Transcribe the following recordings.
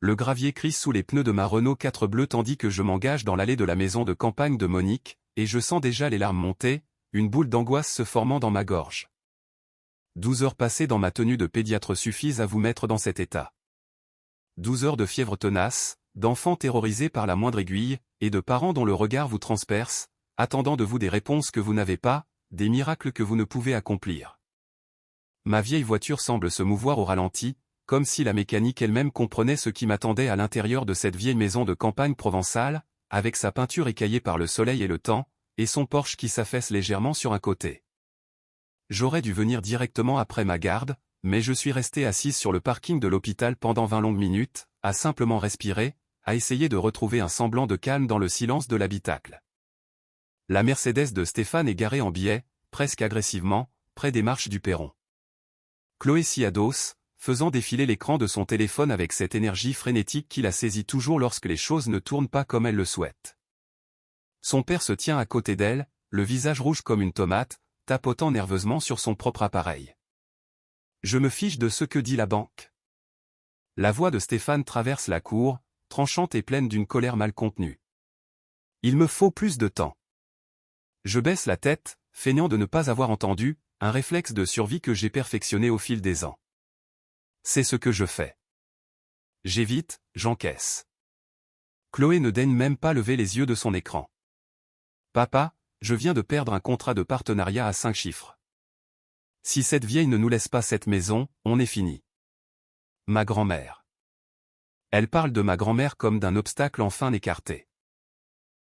le gravier crie sous les pneus de ma Renault 4 bleue tandis que je m'engage dans l'allée de la maison de campagne de Monique, et je sens déjà les larmes monter, une boule d'angoisse se formant dans ma gorge. 12 heures passées dans ma tenue de pédiatre suffisent à vous mettre dans cet état. 12 heures de fièvre tenace, d'enfants terrorisés par la moindre aiguille, et de parents dont le regard vous transperce, attendant de vous des réponses que vous n'avez pas, des miracles que vous ne pouvez accomplir. Ma vieille voiture semble se mouvoir au ralenti, comme si la mécanique elle-même comprenait ce qui m'attendait à l'intérieur de cette vieille maison de campagne provençale, avec sa peinture écaillée par le soleil et le temps, et son Porsche qui s'affaisse légèrement sur un côté. J'aurais dû venir directement après ma garde, mais je suis resté assise sur le parking de l'hôpital pendant 20 longues minutes, à simplement respirer, à essayer de retrouver un semblant de calme dans le silence de l'habitacle. La Mercedes de Stéphane est garée en biais, presque agressivement, près des marches du perron. Chloé s'y adosse, faisant défiler l'écran de son téléphone avec cette énergie frénétique qui la saisit toujours lorsque les choses ne tournent pas comme elle le souhaite. Son père se tient à côté d'elle, le visage rouge comme une tomate, tapotant nerveusement sur son propre appareil. Je me fiche de ce que dit la banque. La voix de Stéphane traverse la cour, tranchante et pleine d'une colère mal contenue. Il me faut plus de temps. Je baisse la tête, feignant de ne pas avoir entendu, un réflexe de survie que j'ai perfectionné au fil des ans. C'est ce que je fais. J'évite, j'encaisse. Chloé ne daigne même pas lever les yeux de son écran. Papa, je viens de perdre un contrat de partenariat à 5 chiffres. Si cette vieille ne nous laisse pas cette maison, on est fini. Ma grand-mère. Elle parle de ma grand-mère comme d'un obstacle enfin écarté.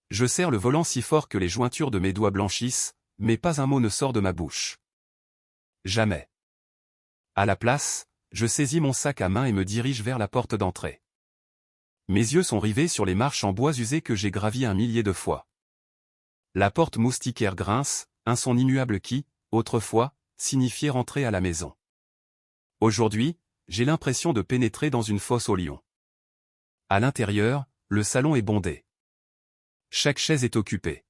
Je serre le volant si fort que les jointures de mes doigts blanchissent, mais pas un mot ne sort de ma bouche. Jamais. À la place, je saisis mon sac à main et me dirige vers la porte d'entrée. Mes yeux sont rivés sur les marches en bois usé que j'ai gravies 1 millier de fois. La porte moustiquaire grince, un son immuable qui, autrefois, signifiait rentrer à la maison. Aujourd'hui, j'ai l'impression de pénétrer dans une fosse aux lions. À l'intérieur, le salon est bondé. Chaque chaise est occupée.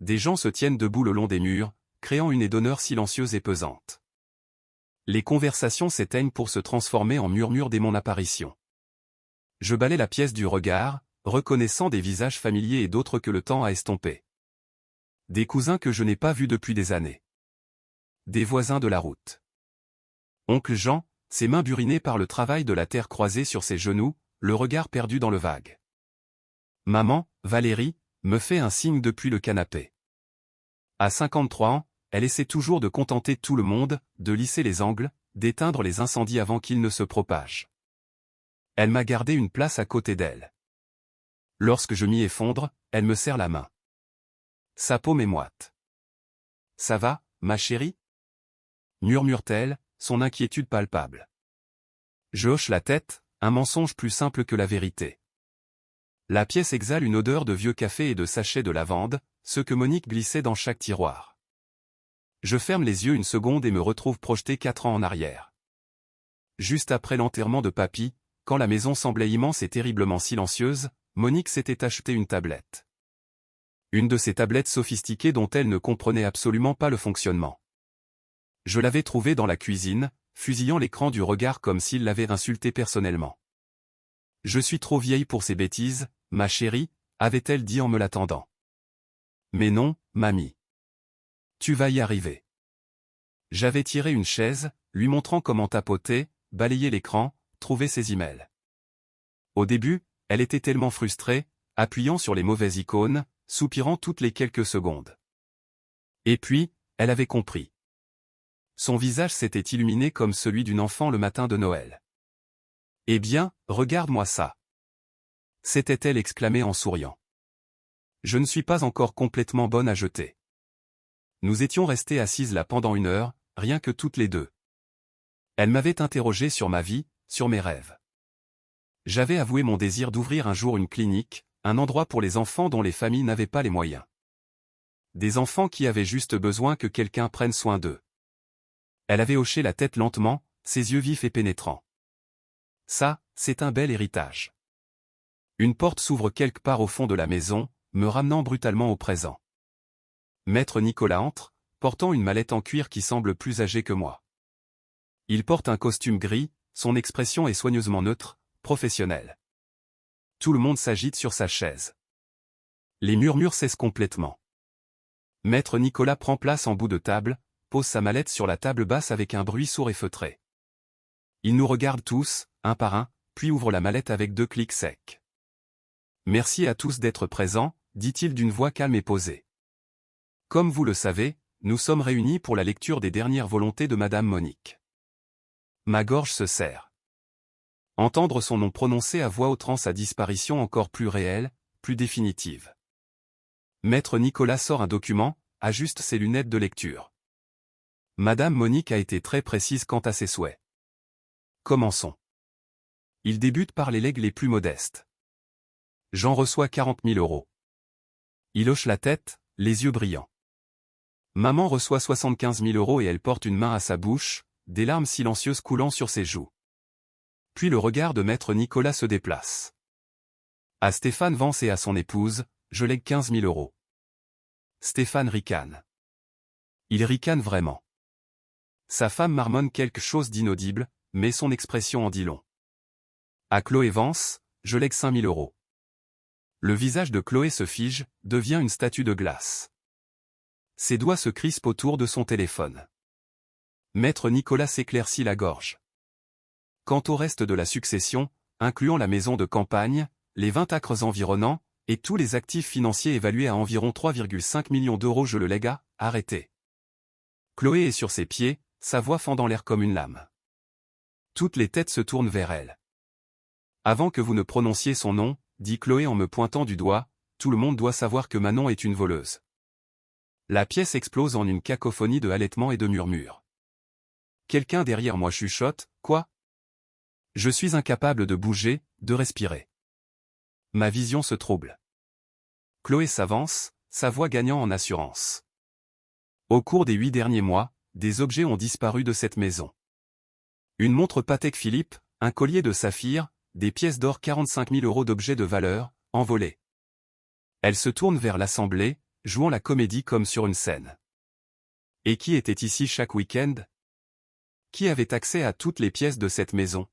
Des gens se tiennent debout le long des murs, créant une aie d'honneur silencieuse et pesante. Les conversations s'éteignent pour se transformer en murmures dès mon apparition. Je balaie la pièce du regard, reconnaissant des visages familiers et d'autres que le temps a estompés. Des cousins que je n'ai pas vus depuis des années. Des voisins de la route. Oncle Jean, ses mains burinées par le travail de la terre croisée sur ses genoux, le regard perdu dans le vague. Maman, Valérie, me fait un signe depuis le canapé. À 53 ans, elle essaie toujours de contenter tout le monde, de lisser les angles, d'éteindre les incendies avant qu'ils ne se propagent. Elle m'a gardé une place à côté d'elle. Lorsque je m'y effondre, elle me serre la main. Sa paume est moite. « Ça va, ma chérie ?» murmure-t-elle, son inquiétude palpable. Je hoche la tête, un mensonge plus simple que la vérité. La pièce exhale une odeur de vieux café et de sachets de lavande, ce que Monique glissait dans chaque tiroir. Je ferme les yeux une seconde et me retrouve projeté 4 ans en arrière. Juste après l'enterrement de papy, quand la maison semblait immense et terriblement silencieuse, Monique s'était acheté une tablette. Une de ces tablettes sophistiquées dont elle ne comprenait absolument pas le fonctionnement. Je l'avais trouvée dans la cuisine, fusillant l'écran du regard comme s'il l'avait insultée personnellement. « Je suis trop vieille pour ces bêtises, ma chérie », avait-elle dit en me l'attendant. « Mais non, mamie. Tu vas y arriver. » J'avais tiré une chaise, lui montrant comment tapoter, balayer l'écran, trouver ses emails. Au début, elle était tellement frustrée, appuyant sur les mauvaises icônes, soupirant toutes les quelques secondes. Et puis, elle avait compris. Son visage s'était illuminé comme celui d'une enfant le matin de Noël. « Eh bien, regarde-moi ça !» s'était-elle exclamée en souriant. « Je ne suis pas encore complètement bonne à jeter. » Nous étions restés assises là pendant 1 heure, rien que toutes les deux. Elle m'avait interrogé sur ma vie, sur mes rêves. J'avais avoué mon désir d'ouvrir un jour une clinique, un endroit pour les enfants dont les familles n'avaient pas les moyens. Des enfants qui avaient juste besoin que quelqu'un prenne soin d'eux. Elle avait hoché la tête lentement, ses yeux vifs et pénétrants. Ça, c'est un bel héritage. Une porte s'ouvre quelque part au fond de la maison, me ramenant brutalement au présent. Maître Nicolas entre, portant une mallette en cuir qui semble plus âgée que moi. Il porte un costume gris, son expression est soigneusement neutre, professionnel. Tout le monde s'agite sur sa chaise. Les murmures cessent complètement. Maître Nicolas prend place en bout de table, pose sa mallette sur la table basse avec un bruit sourd et feutré. Il nous regarde tous, un par un, puis ouvre la mallette avec 2 clics secs. « Merci à tous d'être présents », dit-il d'une voix calme et posée. « Comme vous le savez, nous sommes réunis pour la lecture des dernières volontés de Madame Monique. » Ma gorge se serre. Entendre son nom prononcé à voix haute rend sa disparition encore plus réelle, plus définitive. Maître Nicolas sort un document, ajuste ses lunettes de lecture. Madame Monique a été très précise quant à ses souhaits. Commençons. Il débute par les legs les plus modestes. J'en reçois 40 000 €. Il hoche la tête, les yeux brillants. Maman reçoit 75 000 € et elle porte une main à sa bouche, des larmes silencieuses coulant sur ses joues. Puis le regard de Maître Nicolas se déplace. À Stéphane Vance et à son épouse, je lègue 15 000 €. Stéphane ricane. Il ricane vraiment. Sa femme marmonne quelque chose d'inaudible, mais son expression en dit long. À Chloé Vance, je lègue 5 000 €. Le visage de Chloé se fige, devient une statue de glace. Ses doigts se crispent autour de son téléphone. Maître Nicolas s'éclaircit la gorge. Quant au reste de la succession, incluant la maison de campagne, les 20 acres environnants, et tous les actifs financiers évalués à environ 3,5 millions d'euros, je le lègue à arrêter. Chloé est sur ses pieds, sa voix fendant l'air comme une lame. Toutes les têtes se tournent vers elle. Avant que vous ne prononciez son nom, dit Chloé en me pointant du doigt, tout le monde doit savoir que Manon est une voleuse. La pièce explose en une cacophonie de halètements et de murmures. Quelqu'un derrière moi chuchote, quoi? Je suis incapable de bouger, de respirer. Ma vision se trouble. Chloé s'avance, sa voix gagnant en assurance. Au cours des 8 derniers mois, des objets ont disparu de cette maison. Une montre Patek Philippe, un collier de saphir, des pièces d'or 45 000 € d'objets de valeur, envolés. Elle se tourne vers l'assemblée, jouant la comédie comme sur une scène. Et qui était ici chaque week-end? Qui avait accès à toutes les pièces de cette maison?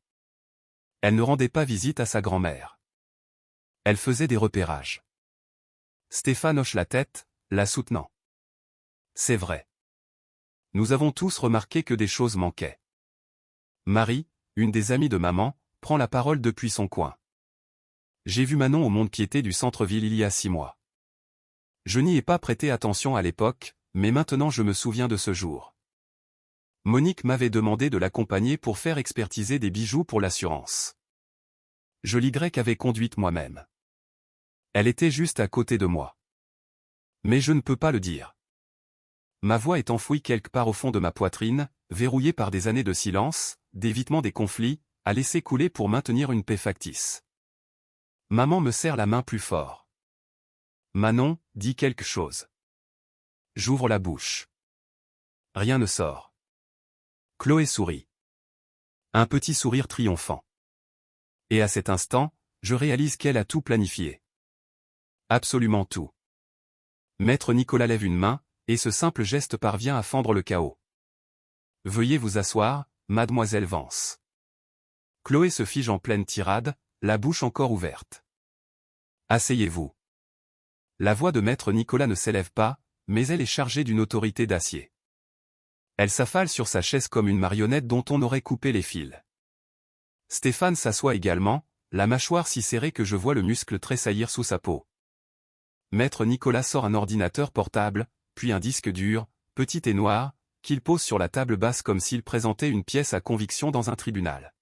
Elle ne rendait pas visite à sa grand-mère. Elle faisait des repérages. Stéphane hoche la tête, la soutenant. C'est vrai. Nous avons tous remarqué que des choses manquaient. Marie, une des amies de maman, prend la parole depuis son coin. J'ai vu Manon au mont-de-piété du centre-ville il y a 6 mois. Je n'y ai pas prêté attention à l'époque, mais maintenant je me souviens de ce jour. Monique m'avait demandé de l'accompagner pour faire expertiser des bijoux pour l'assurance. Je l'Y avais conduite moi-même. Elle était juste à côté de moi. Mais je ne peux pas le dire. Ma voix est enfouie quelque part au fond de ma poitrine, verrouillée par des années de silence, d'évitement des conflits, à laisser couler pour maintenir une paix factice. Maman me serre la main plus fort. Manon, dis quelque chose. J'ouvre la bouche. Rien ne sort. Chloé sourit. Un petit sourire triomphant. Et à cet instant, je réalise qu'elle a tout planifié. Absolument tout. Maître Nicolas lève une main, et ce simple geste parvient à fendre le chaos. Veuillez vous asseoir, mademoiselle Vance. Chloé se fige en pleine tirade, la bouche encore ouverte. Asseyez-vous. La voix de Maître Nicolas ne s'élève pas, mais elle est chargée d'une autorité d'acier. Elle s'affale sur sa chaise comme une marionnette dont on aurait coupé les fils. Stéphane s'assoit également, la mâchoire si serrée que je vois le muscle tressaillir sous sa peau. Maître Nicolas sort un ordinateur portable, puis un disque dur, petit et noir, qu'il pose sur la table basse comme s'il présentait une pièce à conviction dans un tribunal.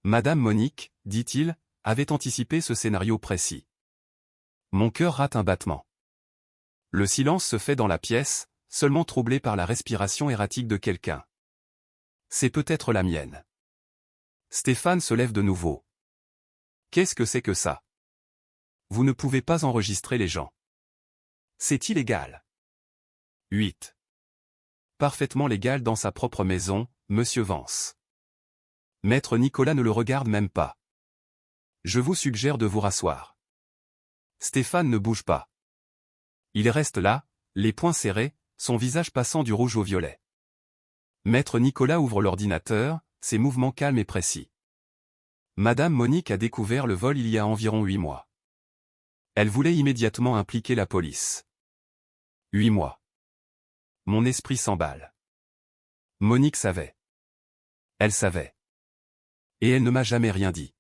Madame Monique, dit-il, avait anticipé ce scénario précis. Mon cœur rate un battement. Le silence se fait dans la pièce, seulement troublé par la respiration erratique de quelqu'un. C'est peut-être la mienne. Stéphane se lève de nouveau. Qu'est-ce que c'est que ça? Vous ne pouvez pas enregistrer les gens. C'est illégal. 8. Parfaitement légal dans sa propre maison, Monsieur Vance. Maître Nicolas ne le regarde même pas. Je vous suggère de vous rasseoir. Stéphane ne bouge pas. Il reste là, les poings serrés, son visage passant du rouge au violet. Maître Nicolas ouvre l'ordinateur, ses mouvements calmes et précis. Madame Monique a découvert le vol il y a environ 8 mois. Elle voulait immédiatement impliquer la police. 8 mois. Mon esprit s'emballe. Monique savait. Elle savait. Et elle ne m'a jamais rien dit.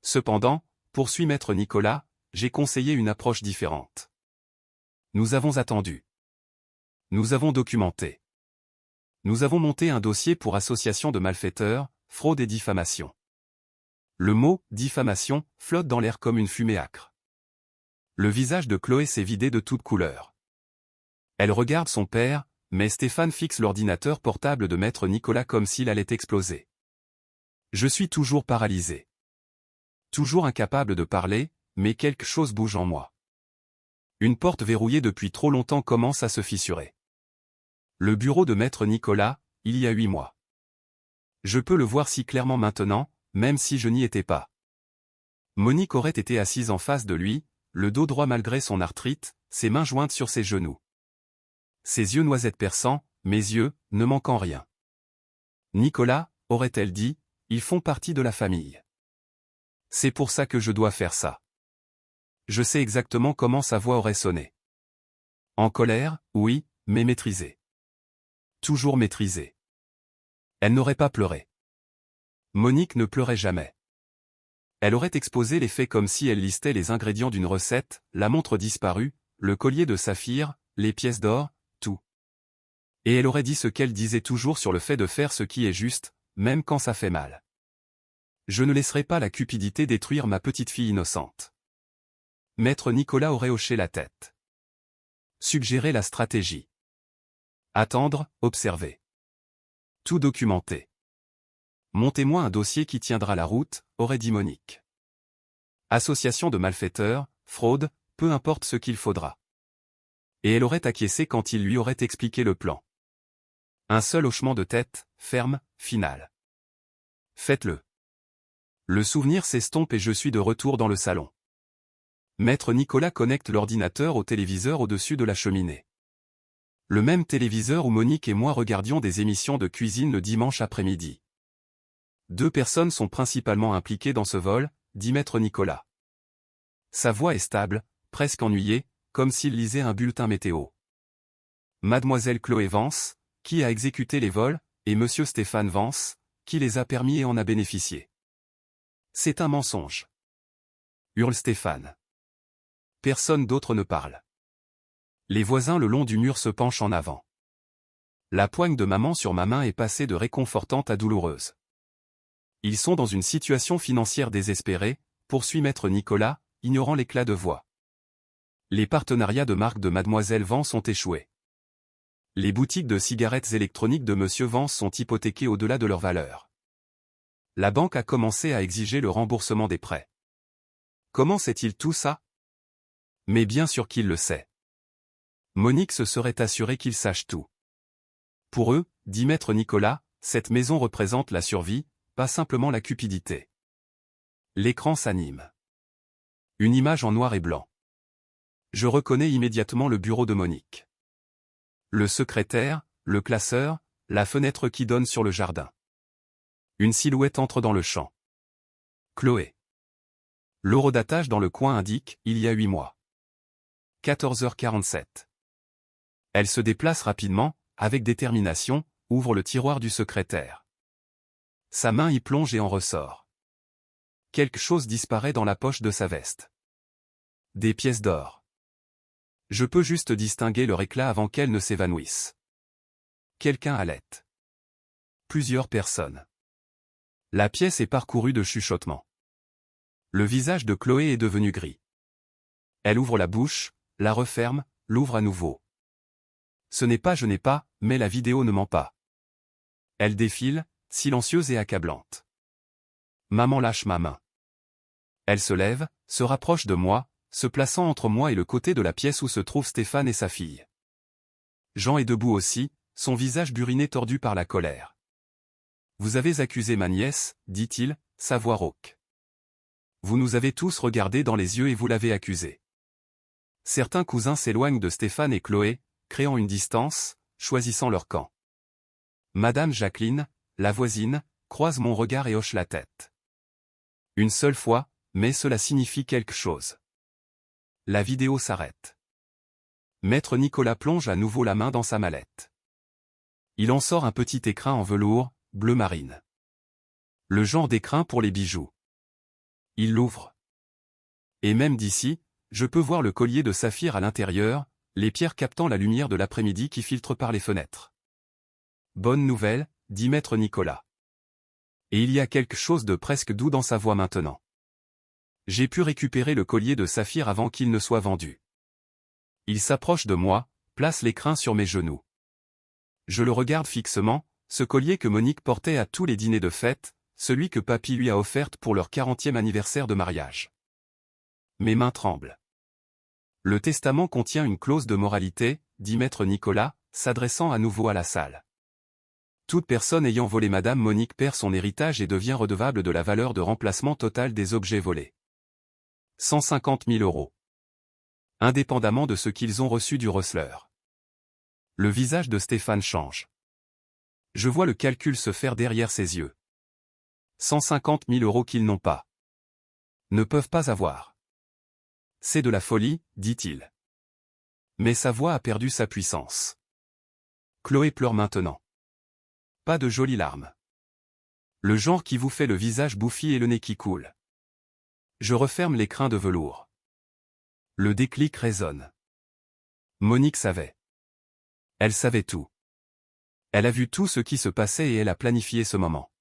Cependant, poursuit maître Nicolas, j'ai conseillé une approche différente. Nous avons attendu. Nous avons documenté. Nous avons monté un dossier pour association de malfaiteurs, fraude et diffamation. Le mot « diffamation » flotte dans l'air comme une fumée âcre. Le visage de Chloé s'est vidé de toute couleur. Elle regarde son père, mais Stéphane fixe l'ordinateur portable de maître Nicolas comme s'il allait exploser. Je suis toujours paralysé. Toujours incapable de parler, mais quelque chose bouge en moi. Une porte verrouillée depuis trop longtemps commence à se fissurer. Le bureau de maître Nicolas, il y a 8 mois. Je peux le voir si clairement maintenant, même si je n'y étais pas. Monique aurait été assise en face de lui, le dos droit malgré son arthrite, ses mains jointes sur ses genoux. Ses yeux noisettes perçants, mes yeux, ne manquant rien. Nicolas, aurait-elle dit, ils font partie de la famille. C'est pour ça que je dois faire ça. Je sais exactement comment sa voix aurait sonné. En colère, oui, mais maîtrisée. Toujours maîtrisée. Elle n'aurait pas pleuré. Monique ne pleurait jamais. Elle aurait exposé les faits comme si elle listait les ingrédients d'une recette, la montre disparue, le collier de saphir, les pièces d'or, tout. Et elle aurait dit ce qu'elle disait toujours sur le fait de faire ce qui est juste, même quand ça fait mal. Je ne laisserai pas la cupidité détruire ma petite fille innocente. Maître Nicolas aurait hoché la tête. Suggérer la stratégie. Attendre, observer. Tout documenter. Montez-moi un dossier qui tiendra la route, aurait dit Monique. Association de malfaiteurs, fraude, peu importe ce qu'il faudra. Et elle aurait acquiescé quand il lui aurait expliqué le plan. Un seul hochement de tête, ferme, final. Faites-le. Le souvenir s'estompe et je suis de retour dans le salon. Maître Nicolas connecte l'ordinateur au téléviseur au-dessus de la cheminée. Le même téléviseur où Monique et moi regardions des émissions de cuisine le dimanche après-midi. 2 personnes sont principalement impliquées dans ce vol, dit maître Nicolas. Sa voix est stable, presque ennuyée, comme s'il lisait un bulletin météo. Mademoiselle Chloé Vance, qui a exécuté les vols, et monsieur Stéphane Vance, qui les a permis et en a bénéficié. C'est un mensonge. Hurle Stéphane. Personne d'autre ne parle. Les voisins le long du mur se penchent en avant. La poigne de maman sur ma main est passée de réconfortante à douloureuse. Ils sont dans une situation financière désespérée, poursuit maître Nicolas, ignorant l'éclat de voix. Les partenariats de marque de mademoiselle Vance ont échoué. Les boutiques de cigarettes électroniques de monsieur Vance sont hypothéquées au-delà de leur valeur. La banque a commencé à exiger le remboursement des prêts. Comment sait-il tout ça? Mais bien sûr qu'il le sait. Monique se serait assurée qu'il sache tout. Pour eux, dit maître Nicolas, cette maison représente la survie, pas simplement la cupidité. L'écran s'anime. Une image en noir et blanc. Je reconnais immédiatement le bureau de Monique. Le secrétaire, le classeur, la fenêtre qui donne sur le jardin. Une silhouette entre dans le champ. Chloé. L'horodatage dans le coin indique, il y a 8 mois. 14h47. Elle se déplace rapidement, avec détermination, ouvre le tiroir du secrétaire. Sa main y plonge et en ressort. Quelque chose disparaît dans la poche de sa veste. Des pièces d'or. Je peux juste distinguer leur éclat avant qu'elles ne s'évanouissent. Quelqu'un halète. Plusieurs personnes. La pièce est parcourue de chuchotements. Le visage de Chloé est devenu gris. Elle ouvre la bouche, la referme, l'ouvre à nouveau. Ce n'est pas je n'ai pas, mais la vidéo ne ment pas. Elle défile, silencieuse et accablante. Maman lâche ma main. Elle se lève, se rapproche de moi, se plaçant entre moi et le côté de la pièce où se trouvent Stéphane et sa fille. Jean est debout aussi, son visage buriné tordu par la colère. Vous avez accusé ma nièce, dit-il, sa voix rauque. Vous nous avez tous regardés dans les yeux et vous l'avez accusée. Certains cousins s'éloignent de Stéphane et Chloé, créant une distance, choisissant leur camp. Madame Jacqueline, la voisine, croise mon regard et hoche la tête. Une seule fois, mais cela signifie quelque chose. La vidéo s'arrête. Maître Nicolas plonge à nouveau la main dans sa mallette. Il en sort un petit écrin en velours, bleu marine. Le genre d'écrin pour les bijoux. Il l'ouvre. Et même d'ici, je peux voir le collier de saphir à l'intérieur, les pierres captant la lumière de l'après-midi qui filtre par les fenêtres. Bonne nouvelle, dit Maître Nicolas. Et il y a quelque chose de presque doux dans sa voix maintenant. J'ai pu récupérer le collier de saphir avant qu'il ne soit vendu. Il s'approche de moi, place l'écrin sur mes genoux. Je le regarde fixement, ce collier que Monique portait à tous les dîners de fête, celui que Papy lui a offert pour leur 40e anniversaire de mariage. Mes mains tremblent. Le testament contient une clause de moralité, dit Maître Nicolas, s'adressant à nouveau à la salle. Toute personne ayant volé Madame Monique perd son héritage et devient redevable de la valeur de remplacement totale des objets volés. 150 000 €. Indépendamment de ce qu'ils ont reçu du receleur. Le visage de Stéphane change. Je vois le calcul se faire derrière ses yeux. 150 000 € qu'ils n'ont pas. Ne peuvent pas avoir. C'est de la folie, dit-il. Mais sa voix a perdu sa puissance. Chloé pleure maintenant. Pas de jolies larmes. Le genre qui vous fait le visage bouffi et le nez qui coule. Je referme l'écrin de velours. Le déclic résonne. Monique savait. Elle savait tout. Elle a vu tout ce qui se passait et elle a planifié ce moment.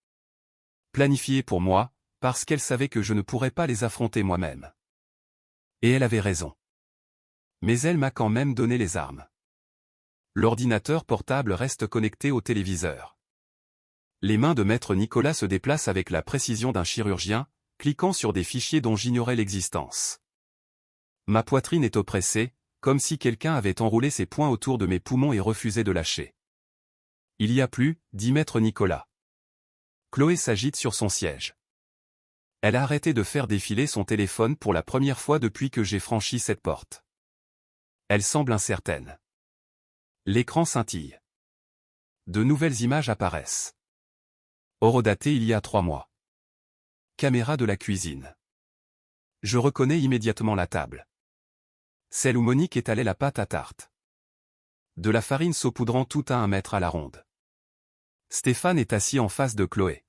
Planifié pour moi, parce qu'elle savait que je ne pourrais pas les affronter moi-même. Et elle avait raison. Mais elle m'a quand même donné les armes. L'ordinateur portable reste connecté au téléviseur. Les mains de Maître Nicolas se déplacent avec la précision d'un chirurgien, cliquant sur des fichiers dont j'ignorais l'existence. Ma poitrine est oppressée, comme si quelqu'un avait enroulé ses poings autour de mes poumons et refusé de lâcher. Il y a plus, dit Maître Nicolas. Chloé s'agite sur son siège. Elle a arrêté de faire défiler son téléphone pour la première fois depuis que j'ai franchi cette porte. Elle semble incertaine. L'écran scintille. De nouvelles images apparaissent. Horodatées il y a 3 mois. Caméra de la cuisine. Je reconnais immédiatement la table. Celle où Monique étalait la pâte à tarte. De la farine saupoudrant tout à 1 mètre à la ronde. Stéphane est assis en face de Chloé.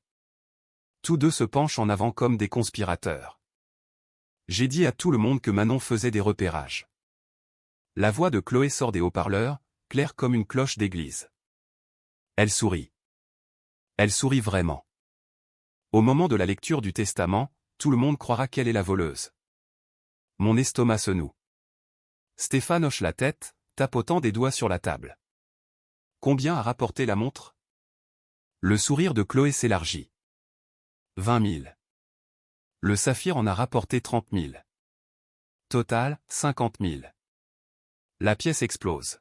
Tous deux se penchent en avant comme des conspirateurs. J'ai dit à tout le monde que Manon faisait des repérages. La voix de Chloé sort des haut-parleurs, claire comme une cloche d'église. Elle sourit. Elle sourit vraiment. Au moment de la lecture du testament, tout le monde croira qu'elle est la voleuse. Mon estomac se noue. Stéphane hoche la tête, tapotant des doigts sur la table. Combien a rapporté la montre? Le sourire de Chloé s'élargit. 20 000. Le saphir en a rapporté 30 000. Total, 50 000. La pièce explose.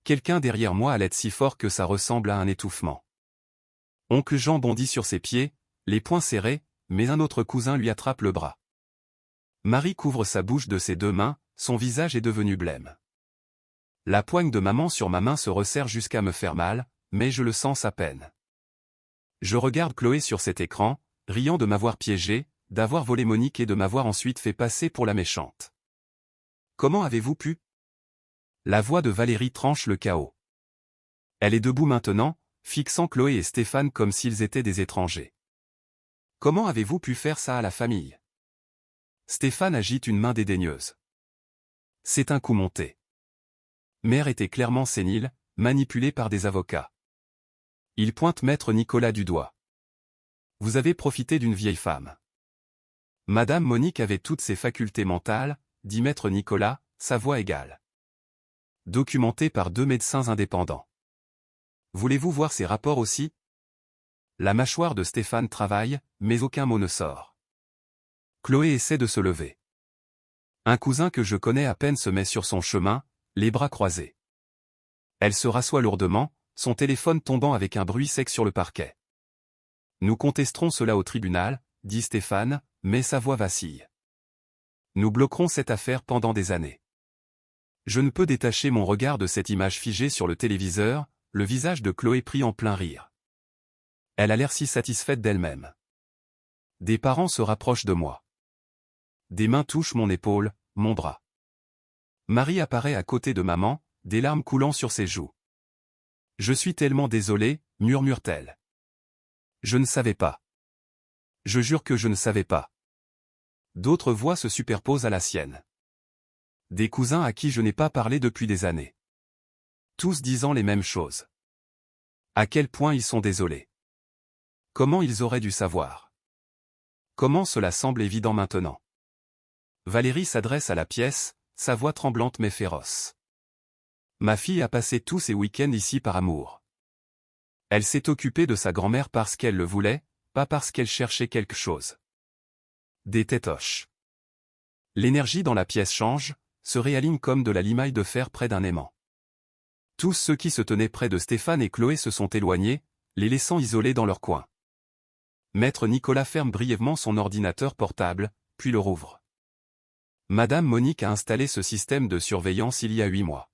Quelqu'un derrière moi halète si fort que ça ressemble à un étouffement. Oncle Jean bondit sur ses pieds, les poings serrés, mais un autre cousin lui attrape le bras. Marie couvre sa bouche de ses 2 mains, son visage est devenu blême. La poigne de maman sur ma main se resserre jusqu'à me faire mal, mais je le sens à peine. Je regarde Chloé sur cet écran, riant de m'avoir piégé, d'avoir volé Monique et de m'avoir ensuite fait passer pour la méchante. Comment avez-vous pu? La voix de Valérie tranche le chaos. Elle est debout maintenant, fixant Chloé et Stéphane comme s'ils étaient des étrangers. Comment avez-vous pu faire ça à la famille? Stéphane agite une main dédaigneuse. C'est un coup monté. Mère était clairement sénile, manipulée par des avocats. Il pointe Maître Nicolas du doigt. Vous avez profité d'une vieille femme. Madame Monique avait toutes ses facultés mentales, dit Maître Nicolas, sa voix égale. Documentée par 2 médecins indépendants. Voulez-vous voir ces rapports aussi? La mâchoire de Stéphane travaille, mais aucun mot ne sort. Chloé essaie de se lever. Un cousin que je connais à peine se met sur son chemin, les bras croisés. Elle se rassoit lourdement, son téléphone tombant avec un bruit sec sur le parquet. Nous contesterons cela au tribunal, dit Stéphane, mais sa voix vacille. Nous bloquerons cette affaire pendant des années. Je ne peux détacher mon regard de cette image figée sur le téléviseur, le visage de Chloé pris en plein rire. Elle a l'air si satisfaite d'elle-même. Des parents se rapprochent de moi. Des mains touchent mon épaule, mon bras. Marie apparaît à côté de maman, des larmes coulant sur ses joues. Je suis tellement désolée, murmure-t-elle. Je ne savais pas. Je jure que je ne savais pas. D'autres voix se superposent à la sienne. Des cousins à qui je n'ai pas parlé depuis des années. Tous disant les mêmes choses. À quel point ils sont désolés. Comment ils auraient dû savoir. Comment cela semble évident maintenant. Valérie s'adresse à la pièce, sa voix tremblante mais féroce. Ma fille a passé tous ses week-ends ici par amour. Elle s'est occupée de sa grand-mère parce qu'elle le voulait, pas parce qu'elle cherchait quelque chose. Des tétoches. L'énergie dans la pièce change, se réaligne comme de la limaille de fer près d'un aimant. Tous ceux qui se tenaient près de Stéphane et Chloé se sont éloignés, les laissant isolés dans leur coin. Maître Nicolas ferme brièvement son ordinateur portable, puis le rouvre. Madame Monique a installé ce système de surveillance il y a 8 mois.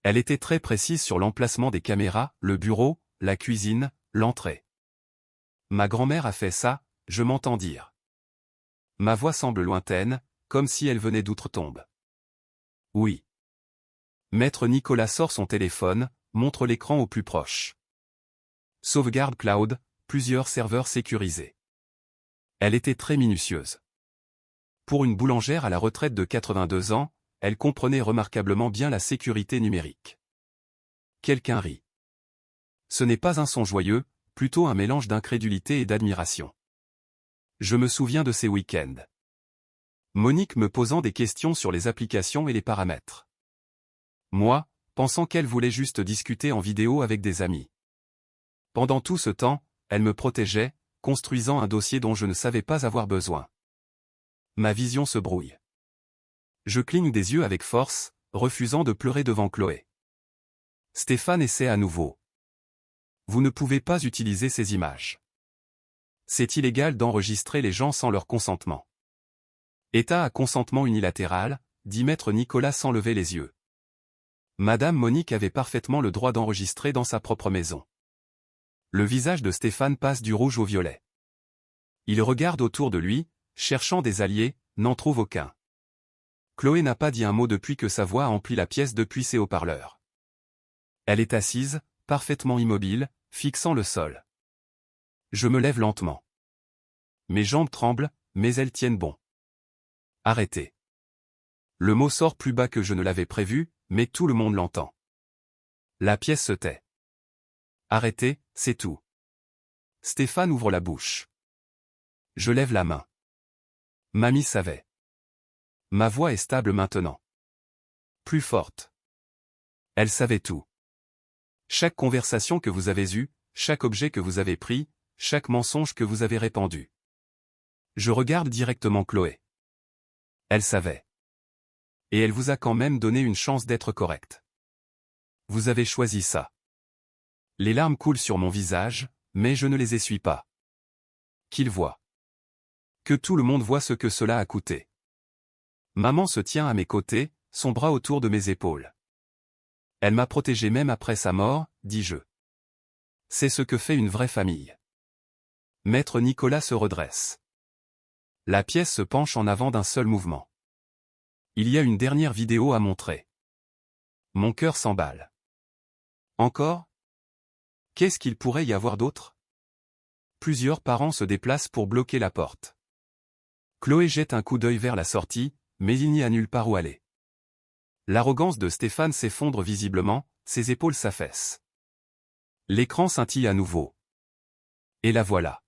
Elle était très précise sur l'emplacement des caméras, le bureau, la cuisine, l'entrée. Ma grand-mère a fait ça, je m'entends dire. Ma voix semble lointaine, comme si elle venait d'outre-tombe. Oui. Maître Nicolas sort son téléphone, montre l'écran au plus proche. Sauvegarde cloud, plusieurs serveurs sécurisés. Elle était très minutieuse. Pour une boulangère à la retraite de 82 ans, elle comprenait remarquablement bien la sécurité numérique. Quelqu'un rit. Ce n'est pas un son joyeux, plutôt un mélange d'incrédulité et d'admiration. Je me souviens de ces week-ends. Monique me posant des questions sur les applications et les paramètres. Moi, pensant qu'elle voulait juste discuter en vidéo avec des amis. Pendant tout ce temps, elle me protégeait, construisant un dossier dont je ne savais pas avoir besoin. Ma vision se brouille. Je cligne des yeux avec force, refusant de pleurer devant Chloé. Stéphane essaie à nouveau. Vous ne pouvez pas utiliser ces images. C'est illégal d'enregistrer les gens sans leur consentement. État à consentement unilatéral, dit maître Nicolas sans lever les yeux. Madame Monique avait parfaitement le droit d'enregistrer dans sa propre maison. Le visage de Stéphane passe du rouge au violet. Il regarde autour de lui, cherchant des alliés, n'en trouve aucun. Chloé n'a pas dit un mot depuis que sa voix a empli la pièce depuis ses haut-parleurs. Elle est assise, parfaitement immobile, fixant le sol. Je me lève lentement. Mes jambes tremblent, mais elles tiennent bon. Arrêtez. Le mot sort plus bas que je ne l'avais prévu, mais tout le monde l'entend. La pièce se tait. Arrêtez, c'est tout. Stéphane ouvre la bouche. Je lève la main. Mamie savait. Ma voix est stable maintenant. Plus forte. Elle savait tout. Chaque conversation que vous avez eue, chaque objet que vous avez pris, chaque mensonge que vous avez répandu. Je regarde directement Chloé. Elle savait. Et elle vous a quand même donné une chance d'être correcte. Vous avez choisi ça. Les larmes coulent sur mon visage, mais je ne les essuie pas. Qu'il voit. Que tout le monde voit ce que cela a coûté. Maman se tient à mes côtés, son bras autour de mes épaules. Elle m'a protégé même après sa mort, dis-je. C'est ce que fait une vraie famille. Maître Nicolas se redresse. La pièce se penche en avant d'un seul mouvement. Il y a une dernière vidéo à montrer. Mon cœur s'emballe. Encore ? Qu'est-ce qu'il pourrait y avoir d'autre ? Plusieurs parents se déplacent pour bloquer la porte. Chloé jette un coup d'œil vers la sortie, mais il n'y a nulle part où aller. L'arrogance de Stéphane s'effondre visiblement, ses épaules s'affaissent. L'écran scintille à nouveau. Et la voilà.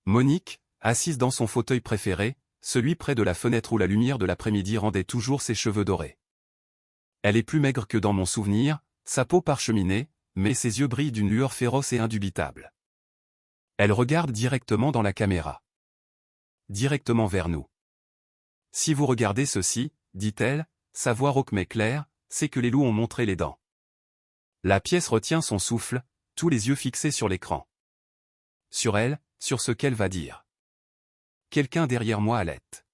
Monique, assise dans son fauteuil préféré, celui près de la fenêtre où la lumière de l'après-midi rendait toujours ses cheveux dorés. Elle est plus maigre que dans mon souvenir, sa peau parcheminée, mais ses yeux brillent d'une lueur féroce et indubitable. Elle regarde directement dans la caméra. Directement vers nous. Si vous regardez ceci, dit-elle, sa voix rauque mais claire, c'est que les loups ont montré les dents. La pièce retient son souffle, tous les yeux fixés sur l'écran. Sur elle, sur ce qu'elle va dire. Quelqu'un derrière moi halète.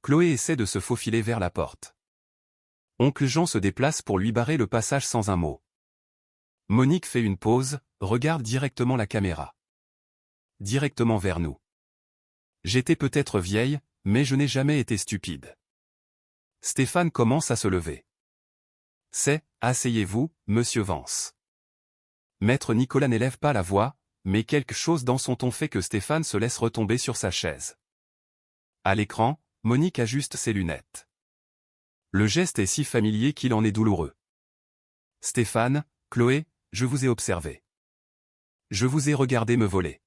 Chloé essaie de se faufiler vers la porte. Oncle Jean se déplace pour lui barrer le passage sans un mot. Monique fait une pause, regarde directement la caméra. Directement vers nous. J'étais peut-être vieille, mais je n'ai jamais été stupide. Stéphane commence à se lever. C'est, asseyez-vous, monsieur Vance. Maître Nicolas n'élève pas la voix, mais quelque chose dans son ton fait que Stéphane se laisse retomber sur sa chaise. À l'écran, Monique ajuste ses lunettes. Le geste est si familier qu'il en est douloureux. Stéphane, Chloé, je vous ai observé. Je vous ai regardé me voler.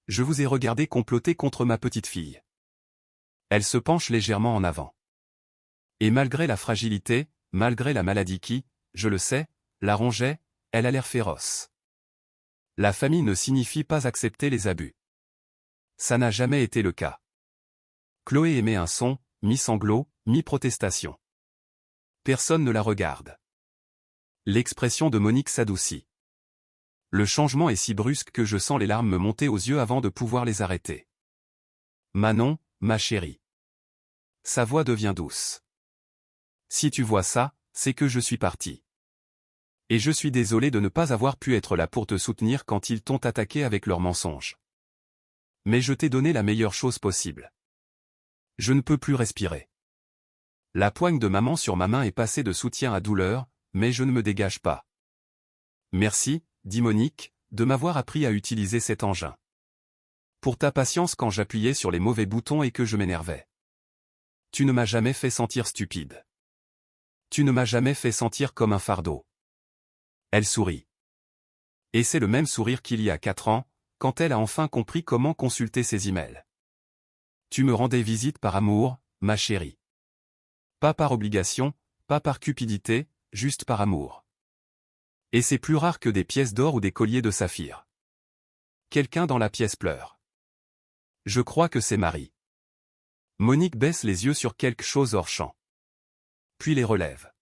Je vous ai regardé comploter contre ma petite fille. Elle se penche légèrement en avant. Et malgré la fragilité, malgré la maladie qui, je le sais, la rongeait, elle a l'air féroce. La famille ne signifie pas accepter les abus. Ça n'a jamais été le cas. Chloé émet un son, mi-sanglot, mi-protestation. Personne ne la regarde. L'expression de Monique s'adoucit. Le changement est si brusque que je sens les larmes me monter aux yeux avant de pouvoir les arrêter. Manon, ma chérie. Sa voix devient douce. Si tu vois ça, c'est que je suis parti. Et je suis désolé de ne pas avoir pu être là pour te soutenir quand ils t'ont attaqué avec leurs mensonges. Mais je t'ai donné la meilleure chose possible. Je ne peux plus respirer. La poigne de maman sur ma main est passée de soutien à douleur, mais je ne me dégage pas. Merci, dit Monique, de m'avoir appris à utiliser cet engin. Pour ta patience quand j'appuyais sur les mauvais boutons et que je m'énervais. Tu ne m'as jamais fait sentir stupide. Tu ne m'as jamais fait sentir comme un fardeau. Elle sourit. Et c'est le même sourire qu'il y a 4 ans, quand elle a enfin compris comment consulter ses emails. Tu me rendais visite par amour, ma chérie. Pas par obligation, pas par cupidité, juste par amour. Et c'est plus rare que des pièces d'or ou des colliers de saphir. Quelqu'un dans la pièce pleure. Je crois que c'est Marie. Monique baisse les yeux sur quelque chose hors champ. Puis les relève.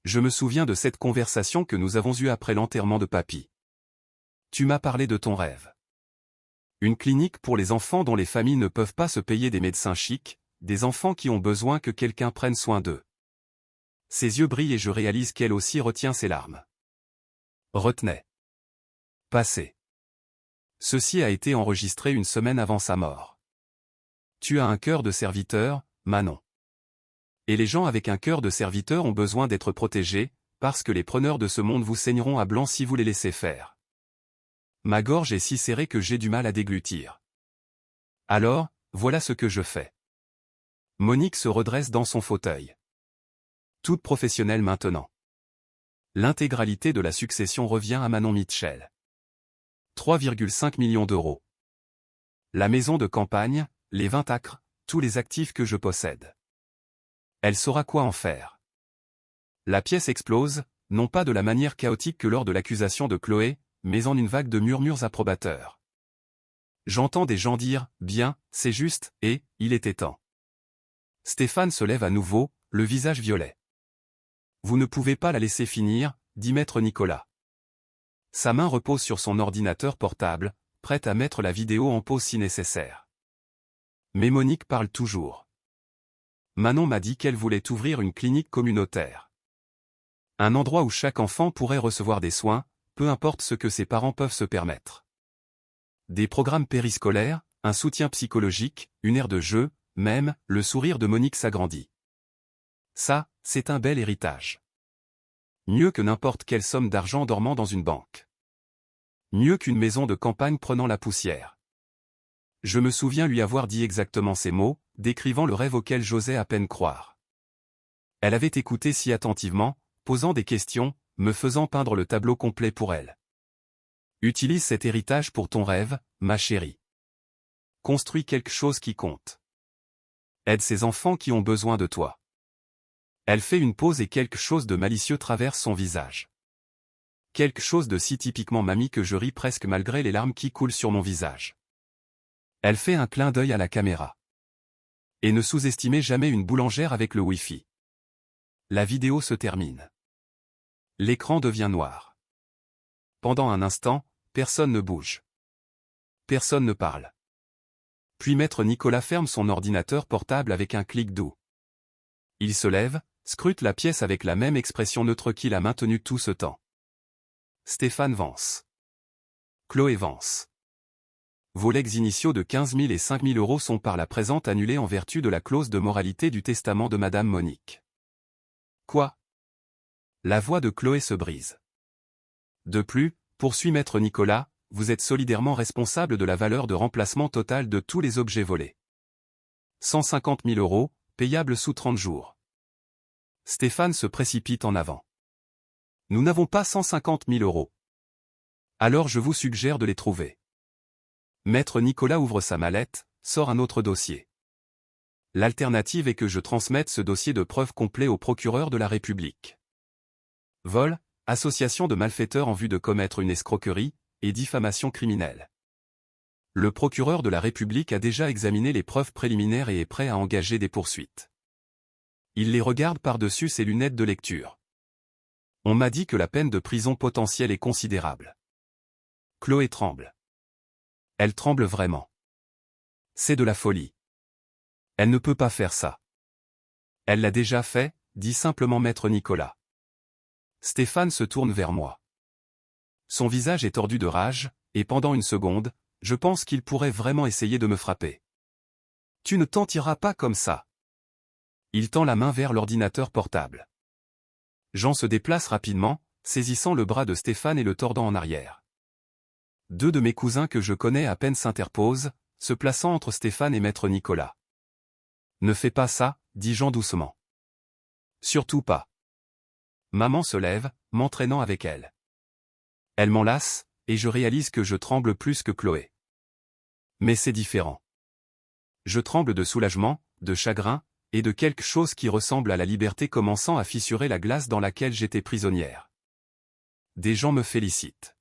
Je me souviens de cette conversation que nous avons eue après l'enterrement de papy. Tu m'as parlé de ton rêve. Une clinique pour les enfants dont les familles ne peuvent pas se payer des médecins chics, des enfants qui ont besoin que quelqu'un prenne soin d'eux. Ses yeux brillent et je réalise qu'elle aussi retient ses larmes. Retenez. Passé. Ceci a été enregistré une semaine avant sa mort. Tu as un cœur de serviteur, Manon. Et les gens avec un cœur de serviteur ont besoin d'être protégés, parce que les preneurs de ce monde vous saigneront à blanc si vous les laissez faire. Ma gorge est si serrée que j'ai du mal à déglutir. Alors, voilà ce que je fais. Monique se redresse dans son fauteuil. Toute professionnelle maintenant. L'intégralité de la succession revient à Manon Mitchell. 3,5 millions d'euros. La maison de campagne, les 20 acres, tous les actifs que je possède. Elle saura quoi en faire. La pièce explose, non pas de la manière chaotique que lors de l'accusation de Chloé, mais en une vague de murmures approbateurs. J'entends des gens dire « Bien, c'est juste » et « Il était temps ». Stéphane se lève à nouveau, le visage violet. « Vous ne pouvez pas la laisser finir », dit maître Nicolas. Sa main repose sur son ordinateur portable, prête à mettre la vidéo en pause si nécessaire. Mais Monique parle toujours. Manon m'a dit qu'elle voulait ouvrir une clinique communautaire. Un endroit où chaque enfant pourrait recevoir des soins, peu importe ce que ses parents peuvent se permettre. Des programmes périscolaires, un soutien psychologique, une aire de jeu, même, le sourire de Monique s'agrandit. Ça, c'est un bel héritage. Mieux que n'importe quelle somme d'argent dormant dans une banque. Mieux qu'une maison de campagne prenant la poussière. Je me souviens lui avoir dit exactement ces mots, décrivant le rêve auquel j'osais à peine croire. Elle avait écouté si attentivement, posant des questions, me faisant peindre le tableau complet pour elle. Utilise cet héritage pour ton rêve, ma chérie. Construis quelque chose qui compte. Aide ces enfants qui ont besoin de toi. Elle fait une pause et quelque chose de malicieux traverse son visage. Quelque chose de si typiquement mamie que je ris presque malgré les larmes qui coulent sur mon visage. Elle fait un clin d'œil à la caméra. Et ne sous-estimez jamais une boulangère avec le Wi-Fi. La vidéo se termine. L'écran devient noir. Pendant un instant, personne ne bouge. Personne ne parle. Puis maître Nicolas ferme son ordinateur portable avec un clic doux. Il se lève, scrute la pièce avec la même expression neutre qu'il a maintenue tout ce temps. Stéphane Vance. Chloé Vance. vos legs initiaux de 15 000 et 5 000 € sont par la présente annulés en vertu de la clause de moralité du testament de Madame Monique. Quoi? La voix de Chloé se brise. De plus, poursuit Maître Nicolas, vous êtes solidairement responsable de la valeur de remplacement totale de tous les objets volés. 150 000 €, payables sous 30 jours. Stéphane se précipite en avant. Nous n'avons pas 150 000 €. Alors je vous suggère de les trouver. Maître Nicolas ouvre sa mallette, sort un autre dossier. L'alternative est que je transmette ce dossier de preuves complet au procureur de la République. Vol, association de malfaiteurs en vue de commettre une escroquerie, et diffamation criminelle. Le procureur de la République a déjà examiné les preuves préliminaires et est prêt à engager des poursuites. Il les regarde par-dessus ses lunettes de lecture. On m'a dit que la peine de prison potentielle est considérable. Chloé tremble. Elle tremble vraiment. C'est de la folie. Elle ne peut pas faire ça. Elle l'a déjà fait, dit simplement Maître Nicolas. Stéphane se tourne vers moi. Son visage est tordu de rage, et pendant une seconde, je pense qu'il pourrait vraiment essayer de me frapper. Tu ne t'en tireras pas comme ça. Il tend la main vers l'ordinateur portable. Jean se déplace rapidement, saisissant le bras de Stéphane et le tordant en arrière. Deux de mes cousins que je connais à peine s'interposent, se plaçant entre Stéphane et Maître Nicolas. Ne fais pas ça, dit Jean doucement. Surtout pas. Maman se lève, m'entraînant avec elle. Elle m'enlace, et je réalise que je tremble plus que Chloé. Mais c'est différent. Je tremble de soulagement, de chagrin, et de quelque chose qui ressemble à la liberté commençant à fissurer la glace dans laquelle j'étais prisonnière. Des gens me félicitent.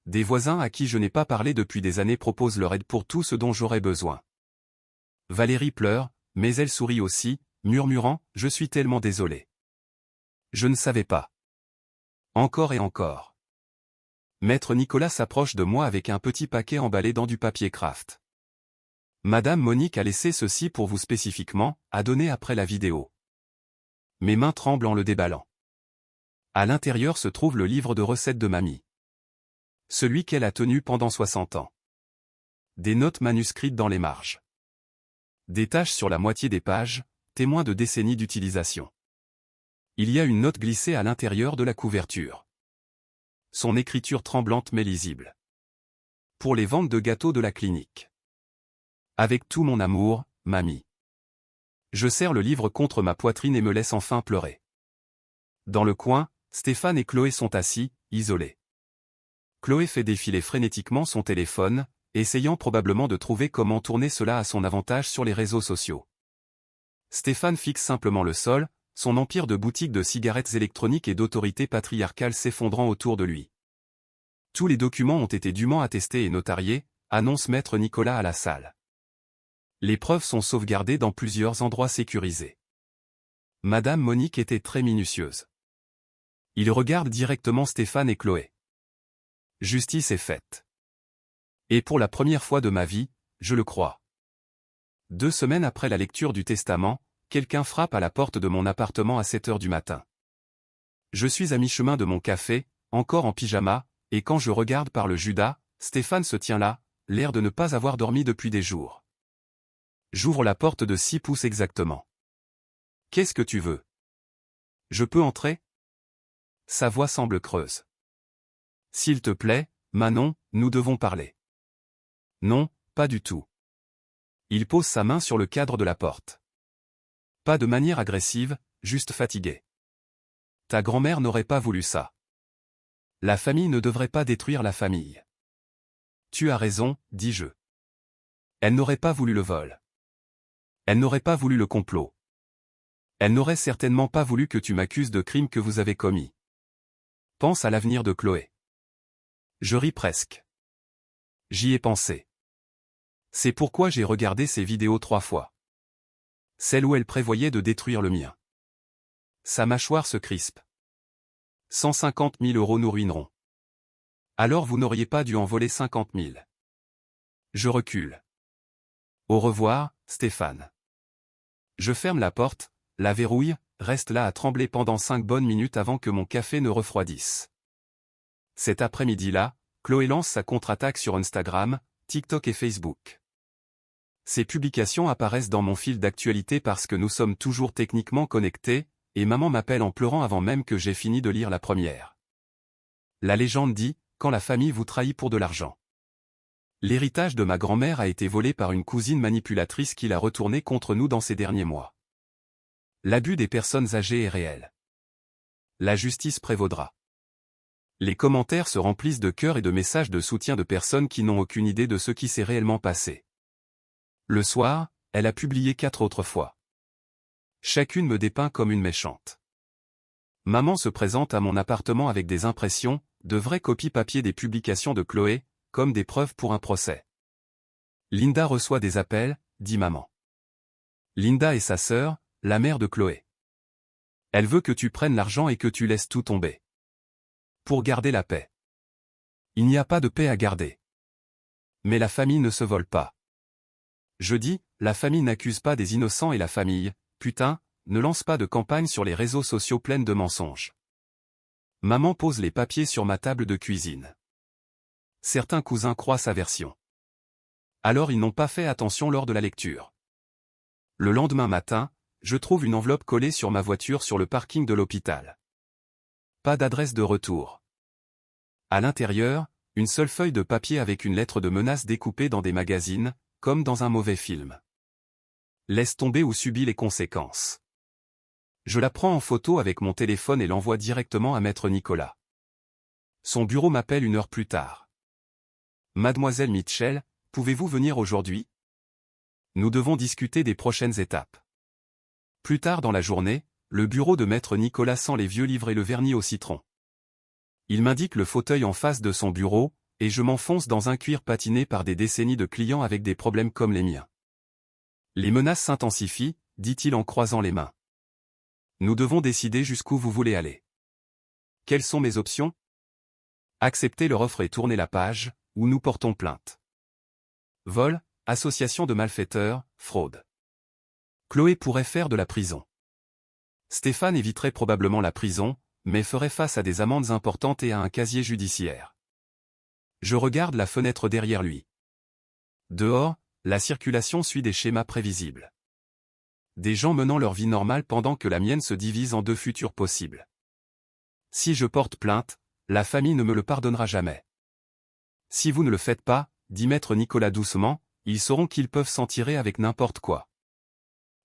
Des voisins à qui je n'ai pas parlé depuis des années proposent leur aide pour tout ce dont j'aurais besoin. Valérie pleure, mais elle sourit aussi, murmurant « Je suis tellement désolée. Je ne savais pas. » Encore et encore. Maître Nicolas s'approche de moi avec un petit paquet emballé dans du papier craft. Madame Monique a laissé ceci pour vous spécifiquement, à donner après la vidéo. Mes mains tremblent en le déballant. À l'intérieur se trouve le livre de recettes de mamie. Celui qu'elle a tenu pendant 60 ans. Des notes manuscrites dans les marges. Des taches sur la moitié des pages, témoins de décennies d'utilisation. Il y a une note glissée à l'intérieur de la couverture. Son écriture tremblante mais lisible. Pour les ventes de gâteaux de la clinique. Avec tout mon amour, mamie. Je serre le livre contre ma poitrine et me laisse enfin pleurer. Dans le coin, Stéphane et Chloé sont assis, isolés. Chloé fait défiler frénétiquement son téléphone, essayant probablement de trouver comment tourner cela à son avantage sur les réseaux sociaux. Stéphane fixe simplement le sol, son empire de boutiques de cigarettes électroniques et d'autorité patriarcale s'effondrant autour de lui. Tous les documents ont été dûment attestés et notariés, annonce Maître Nicolas à la salle. Les preuves sont sauvegardées dans plusieurs endroits sécurisés. Madame Monique était très minutieuse. Il regarde directement Stéphane et Chloé. Justice est faite. Et pour la première fois de ma vie, je le crois. 2 semaines après la lecture du testament, quelqu'un frappe à la porte de mon appartement à 7 heures du matin. Je suis à mi-chemin de mon café, encore en pyjama, et quand je regarde par le Judas, Stéphane se tient là, l'air de ne pas avoir dormi depuis des jours. J'ouvre la porte de 6 pouces exactement. Qu'est-ce que tu veux? Je peux entrer? Sa voix semble creuse. S'il te plaît, Manon, nous devons parler. Non, pas du tout. Il pose sa main sur le cadre de la porte. Pas de manière agressive, juste fatigué. Ta grand-mère n'aurait pas voulu ça. La famille ne devrait pas détruire la famille. Tu as raison, dis-je. Elle n'aurait pas voulu le vol. Elle n'aurait pas voulu le complot. Elle n'aurait certainement pas voulu que tu m'accuses de crimes que vous avez commis. Pense à l'avenir de Chloé. Je ris presque. J'y ai pensé. C'est pourquoi j'ai regardé ces vidéos 3 fois. Celle où elle prévoyait de détruire le mien. Sa mâchoire se crispe. 150 000 € nous ruineront. Alors vous n'auriez pas dû en voler 50 000. Je recule. Au revoir, Stéphane. Je ferme la porte, la verrouille, reste là à trembler pendant 5 bonnes minutes avant que mon café ne refroidisse. Cet après-midi-là, Chloé lance sa contre-attaque sur Instagram, TikTok et Facebook. Ces publications apparaissent dans mon fil d'actualité parce que nous sommes toujours techniquement connectés, et maman m'appelle en pleurant avant même que j'ai fini de lire la première. La légende dit, quand la famille vous trahit pour de l'argent. L'héritage de ma grand-mère a été volé par une cousine manipulatrice qui l'a retourné contre nous dans ces derniers mois. L'abus des personnes âgées est réel. La justice prévaudra. Les commentaires se remplissent de cœurs et de messages de soutien de personnes qui n'ont aucune idée de ce qui s'est réellement passé. Le soir, elle a publié 4 autres fois. Chacune me dépeint comme une méchante. Maman se présente à mon appartement avec des impressions, de vraies copies papier des publications de Chloé, comme des preuves pour un procès. Linda reçoit des appels, dit maman. Linda est sa sœur, la mère de Chloé. Elle veut que tu prennes l'argent et que tu laisses tout tomber. Pour garder la paix. Il n'y a pas de paix à garder. Mais la famille ne se vole pas. Je dis, la famille n'accuse pas des innocents et la famille, putain, ne lance pas de campagne sur les réseaux sociaux pleine de mensonges. Maman pose les papiers sur ma table de cuisine. Certains cousins croient sa version. Alors ils n'ont pas fait attention lors de la lecture. Le lendemain matin, je trouve une enveloppe collée sur ma voiture sur le parking de l'hôpital. Pas d'adresse de retour. À l'intérieur, une seule feuille de papier avec une lettre de menace découpée dans des magazines, comme dans un mauvais film. Laisse tomber ou subis les conséquences. Je la prends en photo avec mon téléphone et l'envoie directement à Maître Nicolas. Son bureau m'appelle 1 heure plus tard. Mademoiselle Mitchell, pouvez-vous venir aujourd'hui? Nous devons discuter des prochaines étapes. Plus tard dans la journée, le bureau de Maître Nicolas sent les vieux livres et le vernis au citron. Il m'indique le fauteuil en face de son bureau, et je m'enfonce dans un cuir patiné par des décennies de clients avec des problèmes comme les miens. Les menaces s'intensifient, dit-il en croisant les mains. Nous devons décider jusqu'où vous voulez aller. Quelles sont mes options? Accepter leur offre et tourner la page, ou nous portons plainte. Vol, association de malfaiteurs, fraude. Chloé pourrait faire de la prison. Stéphane éviterait probablement la prison, mais ferait face à des amendes importantes et à un casier judiciaire. Je regarde la fenêtre derrière lui. Dehors, la circulation suit des schémas prévisibles. Des gens menant leur vie normale pendant que la mienne se divise en 2 futurs possibles. Si je porte plainte, la famille ne me le pardonnera jamais. Si vous ne le faites pas, dit Maître Nicolas doucement, ils sauront qu'ils peuvent s'en tirer avec n'importe quoi.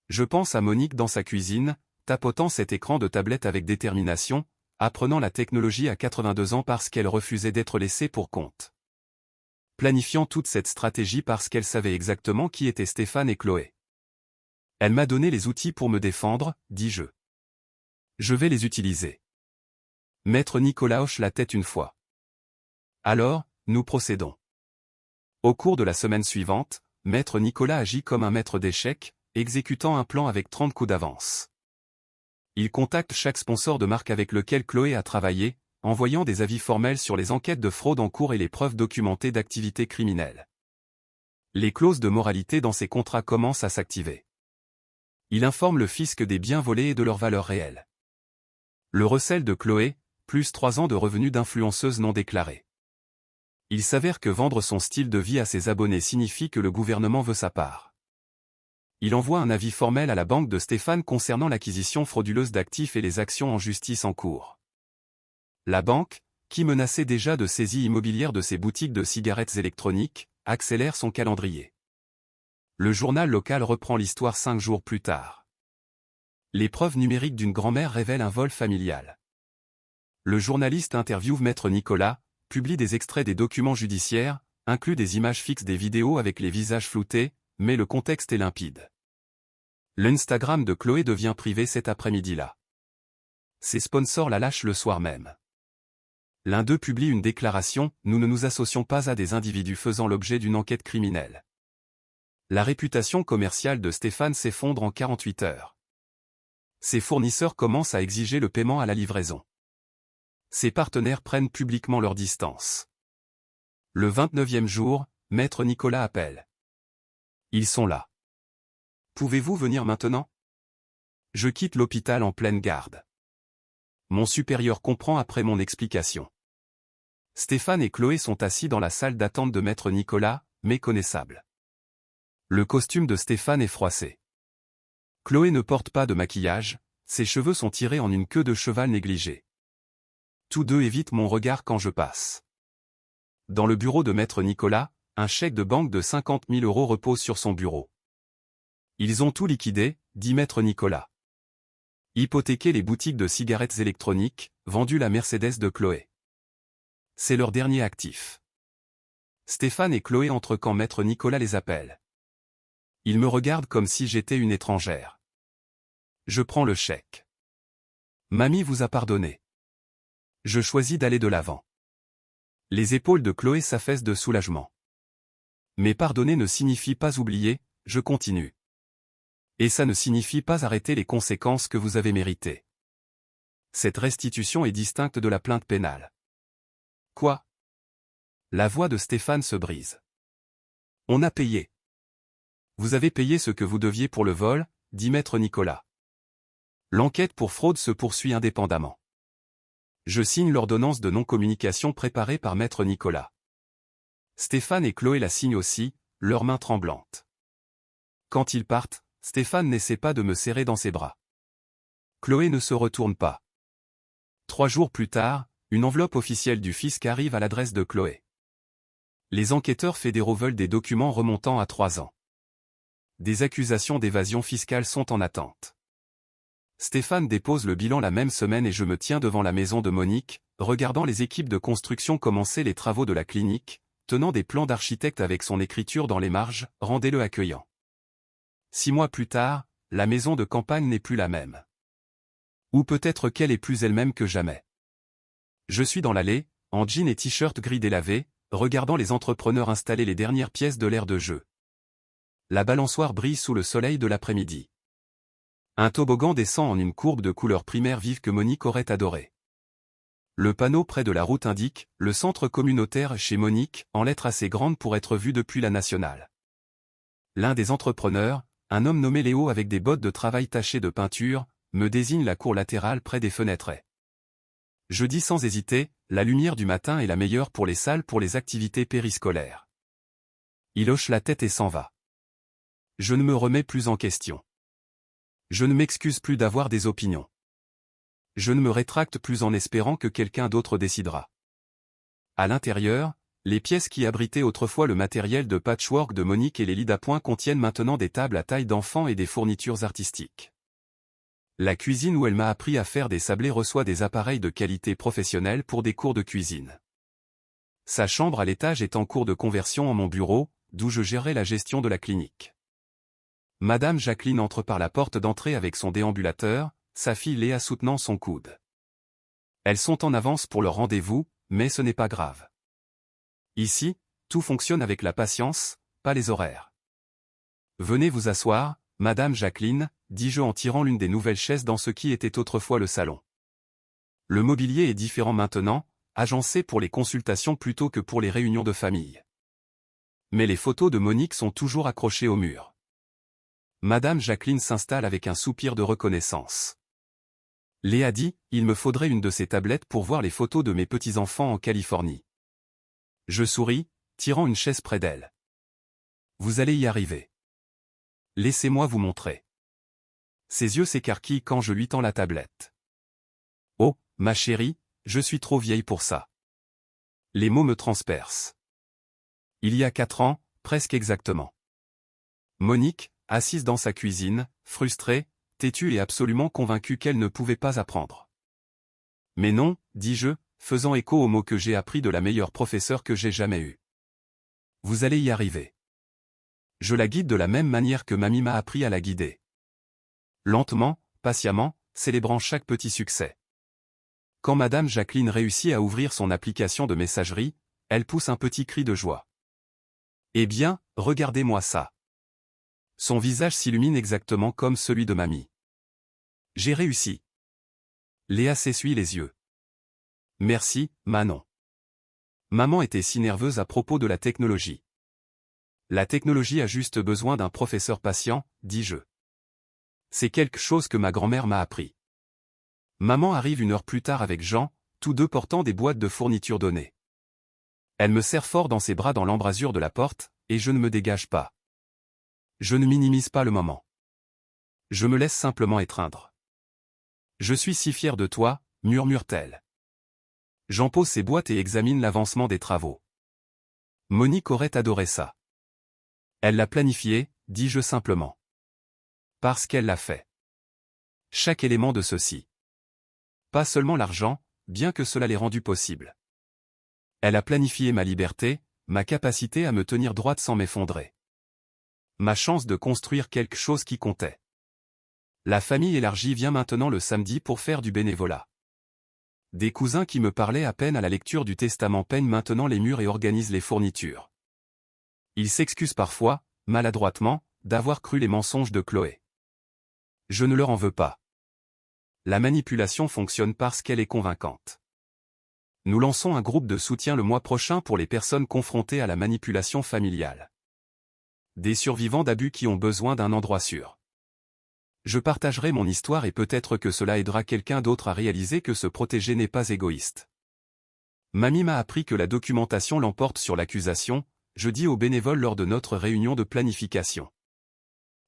Je pense à Monique dans sa cuisine, tapotant cet écran de tablette avec détermination, apprenant la technologie à 82 ans parce qu'elle refusait d'être laissée pour compte. Planifiant toute cette stratégie parce qu'elle savait exactement qui étaient Stéphane et Chloé. Elle m'a donné les outils pour me défendre, dis-je. Je vais les utiliser. Maître Nicolas hoche la tête une fois. Alors, nous procédons. Au cours de la semaine suivante, Maître Nicolas agit comme un maître d'échecs, exécutant un plan avec 30 coups d'avance. Il contacte chaque sponsor de marque avec lequel Chloé a travaillé, envoyant des avis formels sur les enquêtes de fraude en cours et les preuves documentées d'activités criminelles. Les clauses de moralité dans ces contrats commencent à s'activer. Il informe le fisc des biens volés et de leur valeur réelle. Le recel de Chloé, plus 3 ans de revenus d'influenceuse non déclarés. Il s'avère que vendre son style de vie à ses abonnés signifie que le gouvernement veut sa part. Il envoie un avis formel à la banque de Stéphane concernant l'acquisition frauduleuse d'actifs et les actions en justice en cours. La banque, qui menaçait déjà de saisie immobilière de ses boutiques de cigarettes électroniques, accélère son calendrier. Le journal local reprend l'histoire 5 jours plus tard. Les preuves numériques d'une grand-mère révèlent un vol familial. Le journaliste interviewe Maître Nicolas, publie des extraits des documents judiciaires, inclut des images fixes des vidéos avec les visages floutés, mais le contexte est limpide. L'Instagram de Chloé devient privé cet après-midi-là. Ses sponsors la lâchent le soir même. L'un d'eux publie une déclaration « Nous ne nous associons pas à des individus faisant l'objet d'une enquête criminelle ». La réputation commerciale de Stéphane s'effondre en 48 heures. Ses fournisseurs commencent à exiger le paiement à la livraison. Ses partenaires prennent publiquement leur distance. Le 29e jour, Maître Nicolas appelle. Ils sont là. Pouvez-vous venir maintenant? Je quitte l'hôpital en pleine garde. Mon supérieur comprend après mon explication. Stéphane et Chloé sont assis dans la salle d'attente de Maître Nicolas, méconnaissable. Le costume de Stéphane est froissé. Chloé ne porte pas de maquillage, ses cheveux sont tirés en une queue de cheval négligée. Tous deux évitent mon regard quand je passe. Dans le bureau de maître Nicolas, un chèque de banque de 50 000 € repose sur son bureau. Ils ont tout liquidé, dit maître Nicolas. Hypothéqué les boutiques de cigarettes électroniques, vendu la Mercedes de Chloé. C'est leur dernier actif. Stéphane et Chloé entrent quand maître Nicolas les appelle. Ils me regardent comme si j'étais une étrangère. Je prends le chèque. Mamie vous a pardonné. Je choisis d'aller de l'avant. Les épaules de Chloé s'affaissent de soulagement. Mais pardonner ne signifie pas oublier, je continue. Et ça ne signifie pas arrêter les conséquences que vous avez méritées. Cette restitution est distincte de la plainte pénale. Quoi? La voix de Stéphane se brise. On a payé. Vous avez payé ce que vous deviez pour le vol, dit maître Nicolas. L'enquête pour fraude se poursuit indépendamment. Je signe l'ordonnance de non-communication préparée par maître Nicolas. Stéphane et Chloé la signent aussi, leurs mains tremblantes. Quand ils partent, Stéphane n'essaie pas de me serrer dans ses bras. Chloé ne se retourne pas. 3 jours plus tard, une enveloppe officielle du fisc arrive à l'adresse de Chloé. Les enquêteurs fédéraux veulent des documents remontant à 3 ans. Des accusations d'évasion fiscale sont en attente. Stéphane dépose le bilan la même semaine et je me tiens devant la maison de Monique, regardant les équipes de construction commencer les travaux de la clinique, tenant des plans d'architecte avec son écriture dans les marges, rendez-le accueillant. 6 mois plus tard, la maison de campagne n'est plus la même. Ou peut-être qu'elle est plus elle-même que jamais. Je suis dans l'allée, en jean et t-shirt gris délavé, regardant les entrepreneurs installer les dernières pièces de l'aire de jeu. La balançoire brille sous le soleil de l'après-midi. Un toboggan descend en une courbe de couleur primaire vive que Monique aurait adoré. Le panneau près de la route indique « Le centre communautaire chez Monique » en lettres assez grandes pour être vu depuis la nationale. L'un des entrepreneurs, un homme nommé Léo avec des bottes de travail tachées de peinture, me désigne la cour latérale près des fenêtres. Je dis sans hésiter, la lumière du matin est la meilleure pour les salles pour les activités périscolaires. Il hoche la tête et s'en va. Je ne me remets plus en question. Je ne m'excuse plus d'avoir des opinions. Je ne me rétracte plus en espérant que quelqu'un d'autre décidera. À l'intérieur, les pièces qui abritaient autrefois le matériel de patchwork de Monique et les lits d'appoint contiennent maintenant des tables à taille d'enfant et des fournitures artistiques. La cuisine où elle m'a appris à faire des sablés reçoit des appareils de qualité professionnelle pour des cours de cuisine. Sa chambre à l'étage est en cours de conversion en mon bureau, d'où je gérerai la gestion de la clinique. Madame Jacqueline entre par la porte d'entrée avec son déambulateur, sa fille Léa soutenant son coude. Elles sont en avance pour leur rendez-vous, mais ce n'est pas grave. Ici, tout fonctionne avec la patience, pas les horaires. Venez vous asseoir, Madame Jacqueline, dis-je en tirant l'une des nouvelles chaises dans ce qui était autrefois le salon. Le mobilier est différent maintenant, agencé pour les consultations plutôt que pour les réunions de famille. Mais les photos de Monique sont toujours accrochées au mur. Madame Jacqueline s'installe avec un soupir de reconnaissance. Léa dit, il me faudrait une de ces tablettes pour voir les photos de mes petits-enfants en Californie. Je souris, tirant une chaise près d'elle. Vous allez y arriver. Laissez-moi vous montrer. Ses yeux s'écarquillent quand je lui tends la tablette. Oh, ma chérie, je suis trop vieille pour ça. Les mots me transpercent. Il y a 4 ans, presque exactement. Monique, assise dans sa cuisine, frustrée, têtue et absolument convaincue qu'elle ne pouvait pas apprendre. Mais non, dis-je, faisant écho aux mots que j'ai appris de la meilleure professeure que j'ai jamais eue. Vous allez y arriver. Je la guide de la même manière que mamie m'a appris à la guider. Lentement, patiemment, célébrant chaque petit succès. Quand Madame Jacqueline réussit à ouvrir son application de messagerie, elle pousse un petit cri de joie. Eh bien, regardez-moi ça. Son visage s'illumine exactement comme celui de mamie. J'ai réussi. Léa s'essuie les yeux. Merci, Manon. Maman était si nerveuse à propos de la technologie. La technologie a juste besoin d'un professeur patient, dis-je. C'est quelque chose que ma grand-mère m'a appris. Maman arrive 1 heure plus tard avec Jean, tous deux portant des boîtes de fournitures données. Elle me serre fort dans ses bras dans l'embrasure de la porte, et je ne me dégage pas. Je ne minimise pas le moment. Je me laisse simplement étreindre. Je suis si fier de toi, murmure-t-elle. J'empose ses boîtes et examine l'avancement des travaux. Monique aurait adoré ça. Elle l'a planifié, dis-je simplement. Parce qu'elle l'a fait. Chaque élément de ceci. Pas seulement l'argent, bien que cela l'ait rendu possible. Elle a planifié ma liberté, ma capacité à me tenir droite sans m'effondrer. Ma chance de construire quelque chose qui comptait. La famille élargie vient maintenant le samedi pour faire du bénévolat. Des cousins qui me parlaient à peine à la lecture du testament peignent maintenant les murs et organisent les fournitures. Ils s'excusent parfois, maladroitement, d'avoir cru les mensonges de Chloé. Je ne leur en veux pas. La manipulation fonctionne parce qu'elle est convaincante. Nous lançons un groupe de soutien le mois prochain pour les personnes confrontées à la manipulation familiale. Des survivants d'abus qui ont besoin d'un endroit sûr. Je partagerai mon histoire et peut-être que cela aidera quelqu'un d'autre à réaliser que se protéger n'est pas égoïste. Mamie m'a appris que la documentation l'emporte sur l'accusation, je dis aux bénévoles lors de notre réunion de planification.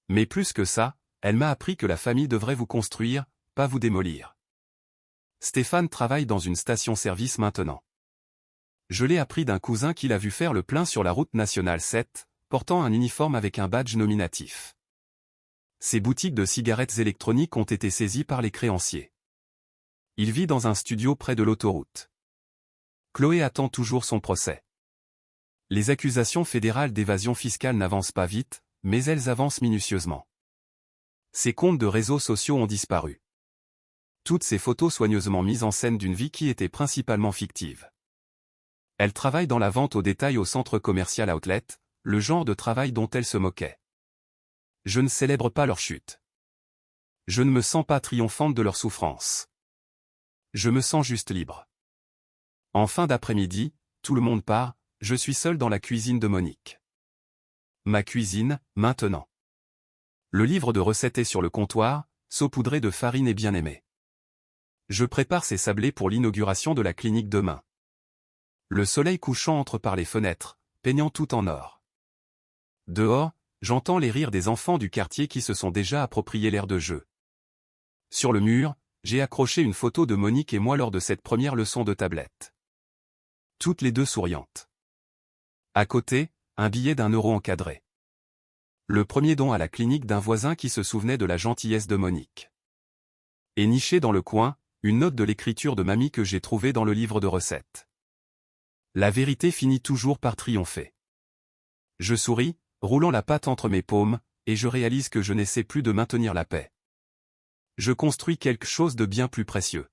Mais plus que ça, elle m'a appris que la famille devrait vous construire, pas vous démolir. Stéphane travaille dans une station-service maintenant. Je l'ai appris d'un cousin qui l'a vu faire le plein sur la route nationale 7, portant un uniforme avec un badge nominatif. Ses boutiques de cigarettes électroniques ont été saisies par les créanciers. Il vit dans un studio près de l'autoroute. Chloé attend toujours son procès. Les accusations fédérales d'évasion fiscale n'avancent pas vite, mais elles avancent minutieusement. Ses comptes de réseaux sociaux ont disparu. Toutes ces photos soigneusement mises en scène d'une vie qui était principalement fictive. Elle travaille dans la vente au détail au centre commercial Outlet, le genre de travail dont elle se moquait. Je ne célèbre pas leur chute. Je ne me sens pas triomphante de leur souffrance. Je me sens juste libre. En fin d'après-midi, tout le monde part, je suis seul dans la cuisine de Monique. Ma cuisine, maintenant. Le livre de recettes est sur le comptoir, saupoudré de farine et bien aimé. Je prépare ces sablés pour l'inauguration de la clinique demain. Le soleil couchant entre par les fenêtres, peignant tout en or. Dehors, j'entends les rires des enfants du quartier qui se sont déjà appropriés l'aire de jeu. Sur le mur, j'ai accroché une photo de Monique et moi lors de cette première leçon de tablette. Toutes les deux souriantes. À côté, un billet d'1 € encadré. Le premier don à la clinique d'un voisin qui se souvenait de la gentillesse de Monique. Et niché dans le coin, une note de l'écriture de mamie que j'ai trouvée dans le livre de recettes. La vérité finit toujours par triompher. Je souris, roulant la patte entre mes paumes, et je réalise que je n'essaie plus de maintenir la paix. Je construis quelque chose de bien plus précieux.